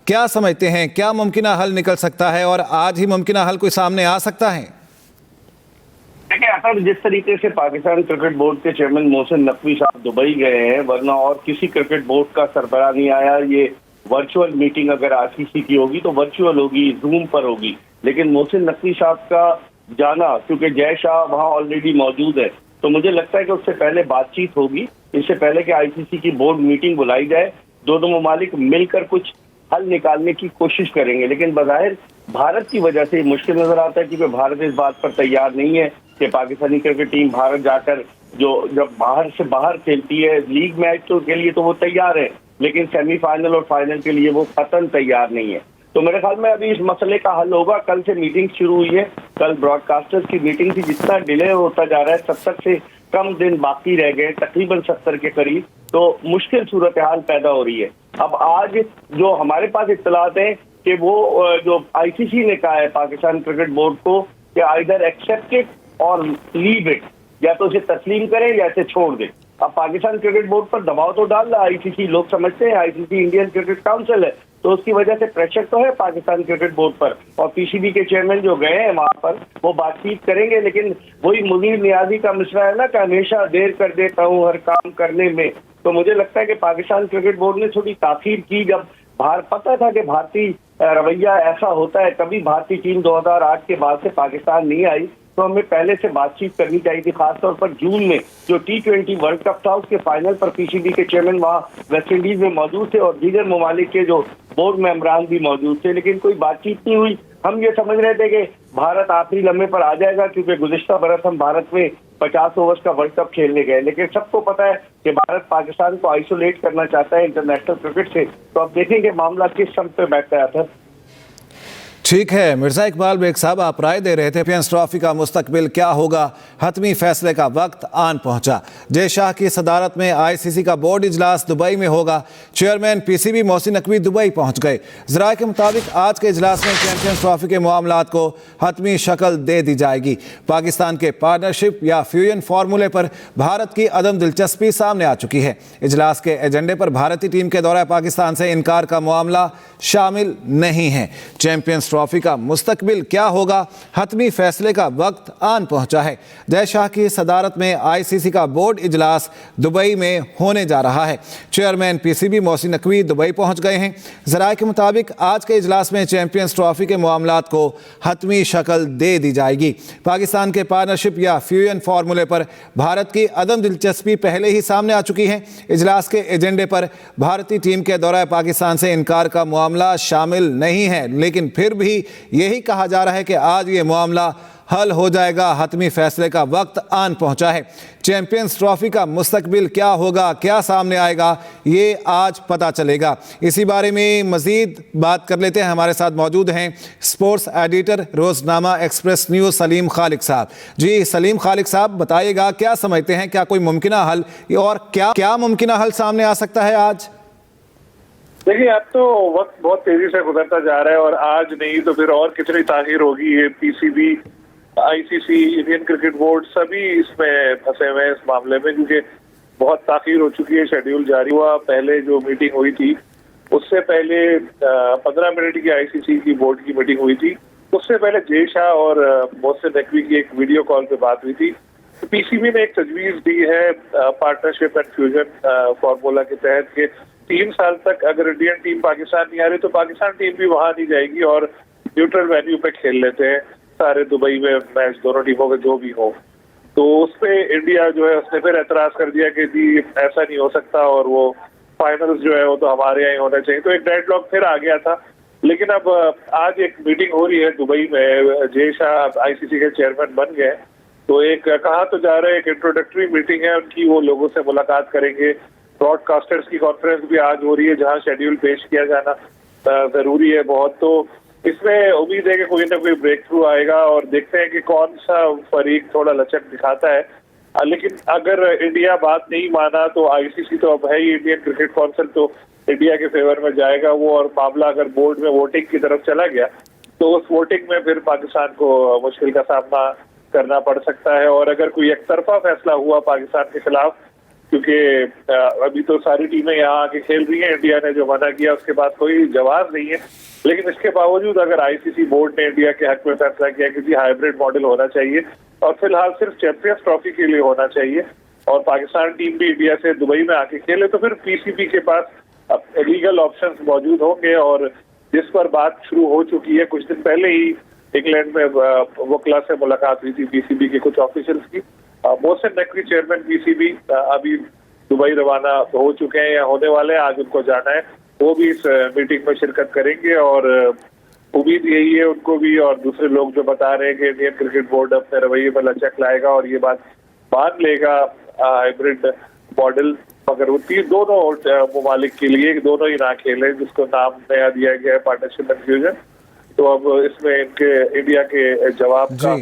क्या समझते हैं, क्या मुमकिन हल निकल सकता है और आज ही मुमकिन हल कोई सामने आ सकता है? देखिए असल जिस तरीके से पाकिस्तान क्रिकेट बोर्ड के चेयरमैन मोहसिन नकवी साहब दुबई गए हैं, वरना और किसी क्रिकेट बोर्ड का सरबराह नहीं आया। ये वर्चुअल मीटिंग अगर आईसीसी की होगी तो वर्चुअल होगी, जूम पर होगी, लेकिन मोहसिन नकवी साहब का जाना, क्योंकि जय शाह वहां ऑलरेडी मौजूद है, तो मुझे लगता है कि उससे पहले बातचीत होगी। इससे पहले कि आईसीसी की बोर्ड मीटिंग बुलाई जाए, दोनों ममालिक मिलकर कुछ हल निकालने की कोशिश करेंगे। लेकिन बज़ाहिर भारत की वजह से मुश्किल नजर आता है, क्योंकि भारत इस बात पर तैयार नहीं है कि पाकिस्तानी क्रिकेट टीम भारत जाकर जब बाहर से बाहर खेलती है लीग मैच तो के लिए तो वो तैयार है, लेकिन सेमीफाइनल और फाइनल के लिए वो कतई तैयार नहीं है। तो मेरे ख्याल में अभी इस मसले का हल होगा। कल से मीटिंग शुरू हुई है, कल ब्रॉडकास्टर्स की मीटिंग थी। जितना डिले होता जा रहा है, 70 से कम दिन बाकी रह गए, तकरीबन 70 के करीब, तो मुश्किल सूरत हाल पैदा हो रही है। अब आज जो हमारे पास इत्तलात है कि वो जो आईसीसी ने कहा है पाकिस्तान क्रिकेट बोर्ड को कि आइदर एक्सेप्ट इट और लीव इट, या तो इसे तस्लीम करें या इसे छोड़ दें। अब पाकिस्तान क्रिकेट बोर्ड पर दबाव तो डाल रहा है आईसीसी, लोग समझते हैं आईसीसी इंडियन क्रिकेट काउंसिल है, तो उसकी वजह से प्रेशर तो है पाकिस्तान क्रिकेट बोर्ड पर। और पीसीबी के चेयरमैन जो गए हैं वहां पर वो बातचीत करेंगे, लेकिन वही मुनीर नियाजी का मिसरा है ना कि हमेशा देर कर देता हूँ हर काम करने में। तो मुझे लगता है कि पाकिस्तान क्रिकेट बोर्ड ने थोड़ी ताखीर की। जब पता था कि भारतीय रवैया ऐसा होता है, कभी भारतीय टीम 2008 के बाद से पाकिस्तान नहीं आई, तो हमें पहले से बातचीत करनी चाहिए थी। खासतौर पर जून में जो T20 वर्ल्ड कप था उसके फाइनल पर पीसीबी के चेयरमैन वहां वेस्ट इंडीज में मौजूद थे और दीगर ममालिक के जो बोर्ड मेंबरान भी मौजूद थे, लेकिन कोई बातचीत नहीं हुई। हम ये समझ रहे थे कि भारत आखिरी लम्हे पर आ जाएगा, क्योंकि गुज़िश्ता बरस हम भारत में 50 ओवर्स का वर्ल्ड कप खेलने गए, लेकिन सबको पता है कि भारत पाकिस्तान को आइसोलेट करना चाहता है इंटरनेशनल क्रिकेट से। तो अब देखेंगे मामला किस सम पे बैठता है। ठीक है मिर्जा इकबाल बेग साहब, आप राय दे रहे थे चैंपियंस ट्रॉफी का मुस्तकबिल क्या होगा, हतमी फैसले का वक्त आन पहुंचा। जय शाह की सदारत में आईसीसी का बोर्ड इजलास दुबई में होगा। Chairman PCB Mohsin Naqvi Dubai पहुंच गए। जराये के मुताबिक आज के इजलास में चैंपियंस ट्रॉफी के मामलात को हतमी शक्ल दे दी जाएगी। पाकिस्तान के पार्टनरशिप या फ्यूजन फार्मूले पर भारत की अदम दिलचस्पी सामने आ चुकी है। इजलास के एजेंडे पर भारतीय टीम के दौरे पाकिस्तान से इनकार का मामला शामिल नहीं है। चैंपियंस ट्रॉफी का मुस्तकबिल क्या होगा, हतमी फैसले का वक्त आन पहुंचा है। जय शाह की सदारत में आईसीसी का बोर्ड इजलास दुबई में होने जा रहा है। Chairman PCB Mohsin Naqvi Dubai पहुंच गए हैं। जराये के मुताबिक आज के इजलास में चैंपियंस ट्रॉफी के मामलात को हतमी शक्ल दे दी जाएगी। पाकिस्तान के पार्टनरशिप या फ्यूजन फार्मूले पर भारत की अदम दिलचस्पी पहले ही सामने आ चुकी है। इजलास के एजेंडे पर भारतीय टीम के दौरे पाकिस्तान से इनकार का मामला शामिल नहीं है, लेकिन फिर भी यही कहा जा रहा है कि आज ये मामला हल हो जाएगा। हतमी फैसले का वक्त आन पहुंचा है। चैंपियंस ट्रॉफी का मुस्तकबिल क्या होगा, क्या सामने आएगा, ये आज पता चलेगा। इसी बारे में मजीद बात कर लेते हैं। हमारे साथ मौजूद हैं sports editor Roznama express news Salim Khaliq sahab. जी सलीम खालिक साहब, बताइएगा क्या समझते हैं, क्या कोई मुमकिन हल और क्या मुमकिन हल सामने आ सकता है आज? देखिए अब तो वक्त बहुत तेजी से गुजरता जा रहा है और आज नहीं तो फिर और कितनी ताखीर होगी। ये PCB, ICC, Indian cricket board सभी इसमें फंसे हुए हैं इस मामले में, क्योंकि बहुत ताखीर हो चुकी है। शेड्यूल जारी हुआ, पहले जो मीटिंग हुई थी उससे पहले 15 मिनट की आईसीसी की बोर्ड की मीटिंग हुई थी। उससे पहले जय शाह और मोहसिन नकवी की एक वीडियो कॉल पे बात हुई थी। तो पीसीबी ने एक तजवीज दी है पार्टनरशिप एंड फ्यूजन फार्मूला के तहत के 3 साल तक अगर इंडियन टीम पाकिस्तान नहीं आ रही तो पाकिस्तान टीम भी वहां नहीं जाएगी और न्यूट्रल वेन्यू पे खेल लेते हैं सारे दुबई में मैच, दोनों टीमों के जो भी हो। तो उस पे इंडिया जो है उसने फिर एतराज कर दिया कि जी ऐसा नहीं हो सकता और वो फाइनल्स जो है वो तो हमारे यहाँ ही होना चाहिए। तो एक डेडलॉक फिर आ गया था। लेकिन अब आज एक मीटिंग हो रही है दुबई में, जय शाह आईसीसी के चेयरमैन बन गए। तो एक कहा तो जा रहा है एक इंट्रोडक्टरी मीटिंग है उनकी, वो लोगों से मुलाकात करेंगे। ब्रॉडकास्टर्स की कॉन्फ्रेंस भी आज हो रही है जहां शेड्यूल पेश किया जाना जरूरी है बहुत। तो इसमें उम्मीद है कि कोई ना कोई ब्रेक थ्रू आएगा और देखते हैं कि कौन सा फरीक थोड़ा लचक दिखाता है। लेकिन अगर इंडिया बात नहीं माना तो आईसीसी तो अब है ही, इंडियन क्रिकेट काउंसिल तो इंडिया के फेवर में जाएगा वो, और मामला अगर बोर्ड में वोटिंग की तरफ चला गया तो उस वोटिंग में फिर पाकिस्तान को मुश्किल का सामना करना पड़ सकता है। और अगर कोई एक तरफा फैसला हुआ पाकिस्तान के खिलाफ क्योंकि अभी तो सारी टीमें यहाँ आके खेल रही हैं। इंडिया ने जो मना किया उसके बाद कोई जवाब नहीं है, लेकिन इसके बावजूद अगर आईसीसी बोर्ड ने इंडिया के हक में फैसला किया किसी हाइब्रिड मॉडल होना चाहिए और फिलहाल सिर्फ चैंपियंस ट्रॉफी के लिए होना चाहिए और पाकिस्तान टीम भी इंडिया से दुबई में आके खेले, तो फिर पीसीबी के पास लीगल ऑप्शंस मौजूद होंगे। और जिस पर बात शुरू हो चुकी है, कुछ दिन पहले ही इंग्लैंड में वकला से मुलाकात हुई थी पीसीबी के कुछ ऑफिशियल्स की। मोहसिन नकवी चेयरमैन पीसीबी अभी दुबई रवाना हो चुके हैं या होने वाले हैं, आज उनको जाना है, वो भी इस मीटिंग में शिरकत करेंगे। और उम्मीद यही है उनको भी और दूसरे लोग जो बता रहे हैं कि इंडियन क्रिकेट बोर्ड अपने रवैये पर लचक लाएगा और ये बात मान लेगा हाइब्रिड मॉडल, मगर वो दोनों ममालिक के लिए दोनों ही ना खेले, जिसको नाम नया दिया गया है पार्टनरशिप एंड फ्यूजन। तो अब इसमें इनके इंडिया के जवाब का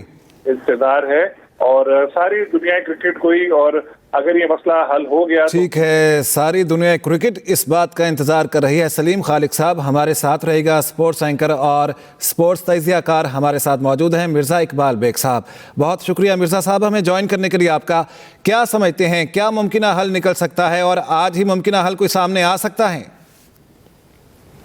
इंतजार है और सारी दुनिया क्रिकेट कोई, और अगर ये मसला हल हो गया ठीक है, सारी दुनिया क्रिकेट इस बात का इंतजार कर रही है। सलीम खालिक साहब हमारे साथ रहेगा, स्पोर्ट्स एंकर और स्पोर्ट्स तजियाकार हमारे साथ मौजूद हैं मिर्ज़ा इकबाल बेग साहब। बहुत शुक्रिया मिर्ज़ा साहब हमें ज्वाइन करने के लिए आपका। क्या समझते हैं, क्या मुमकिन हल निकल सकता है और आज ही मुमकिन हल कोई सामने आ सकता है?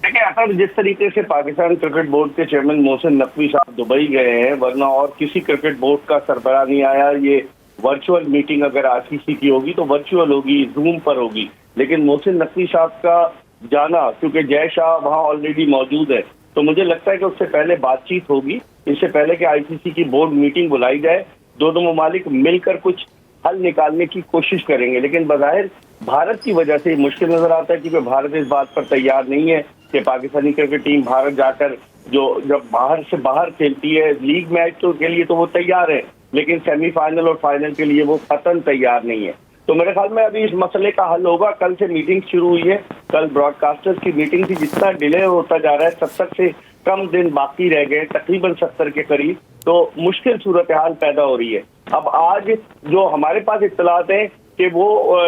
देखिए असद, जिस तरीके से पाकिस्तान क्रिकेट बोर्ड के चेयरमैन मोहसिन नकवी साहब दुबई गए हैं, वरना और किसी क्रिकेट बोर्ड का सरबराह नहीं आया। ये वर्चुअल मीटिंग अगर आईसीसी की होगी तो वर्चुअल होगी, जूम पर होगी, लेकिन मोहसिन नकवी साहब का जाना, क्योंकि जय शाह वहां ऑलरेडी मौजूद है, तो मुझे लगता है कि उससे पहले बातचीत होगी, इससे पहले कि आईसीसी की बोर्ड मीटिंग बुलाई जाए, दोनों ममालिक मिलकर कुछ हल निकालने की कोशिश करेंगे। लेकिन बज़ाहिर भारत की वजह से मुश्किल नजर आता है, क्योंकि भारत इस बात पर तैयार नहीं है कि पाकिस्तानी क्रिकेट टीम भारत जाकर जब बाहर से बाहर खेलती है, लीग मैच तो के लिए तो वो तैयार है, लेकिन सेमीफाइनल और फाइनल के लिए वो कतई तैयार नहीं है। तो मेरे ख्याल में अभी इस मसले का हल होगा। कल से मीटिंग शुरू हुई है, कल ब्रॉडकास्टर्स की मीटिंग थी, जितना डिले होता जा रहा है, 70 से कम दिन बाकी रह गए, तकरीबन 70 के करीब, तो मुश्किल सूरत हाल पैदा हो रही है। अब आज जो हमारे पास इत्तलात है कि वो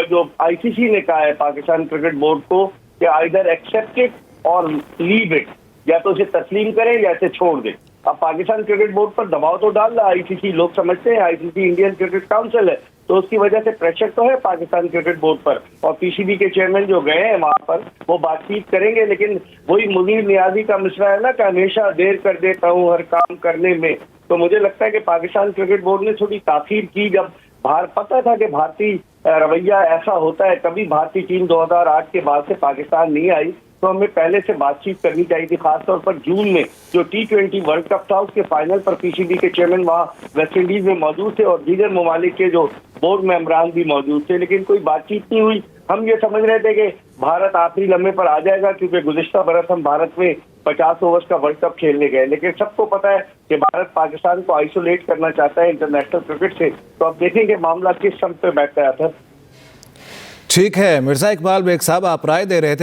जो आईसीसी ने कहा है पाकिस्तान क्रिकेट बोर्ड को कि आइदर एक्सेप्ट इट और लीव इट, या तो इसे तस्लीम करें या इसे छोड़ दें। अब पाकिस्तान क्रिकेट बोर्ड पर दबाव तो डाल रहा है आईसीसी, लोग समझते हैं आईसीसी इंडियन क्रिकेट काउंसिल है, तो उसकी वजह से प्रेशर तो है पाकिस्तान क्रिकेट बोर्ड पर, और पीसीबी के चेयरमैन जो गए हैं वहां पर वो बातचीत करेंगे। लेकिन वही मुनीर नियाजी का मिसरा है ना कि हमेशा देर कर देता हूँ हर काम करने में, तो मुझे लगता है कि पाकिस्तान क्रिकेट बोर्ड ने थोड़ी ताखीर की। जब पता था कि भारतीय रवैया ऐसा होता है, कभी भारतीय टीम 2008 के बाद से पाकिस्तान नहीं आई, तो हमें पहले से बातचीत करनी चाहिए थी। खासतौर पर जून में जो T20 वर्ल्ड कप था उसके फाइनल पर पीसीबी के चेयरमैन वहाँ वेस्ट इंडीज में मौजूद थे और दीगर ममालिक के जो बोर्ड मेंबरान भी मौजूद थे, लेकिन कोई बातचीत नहीं हुई। हम ये समझ रहे थे कि भारत आखिरी लम्हे पर आ जाएगा, क्योंकि गुज़िश्ता बरस हम भारत में 50 ओवर्स का वर्ल्ड कप खेलने गए, लेकिन सबको पता है कि भारत पाकिस्तान को आइसोलेट करना चाहता है इंटरनेशनल क्रिकेट से। तो अब देखेंगे मामला किस सम पे बैठता है। ठीक है मिर्ज़ा इकबाल बेग साहब, आप राय दे रहे थे।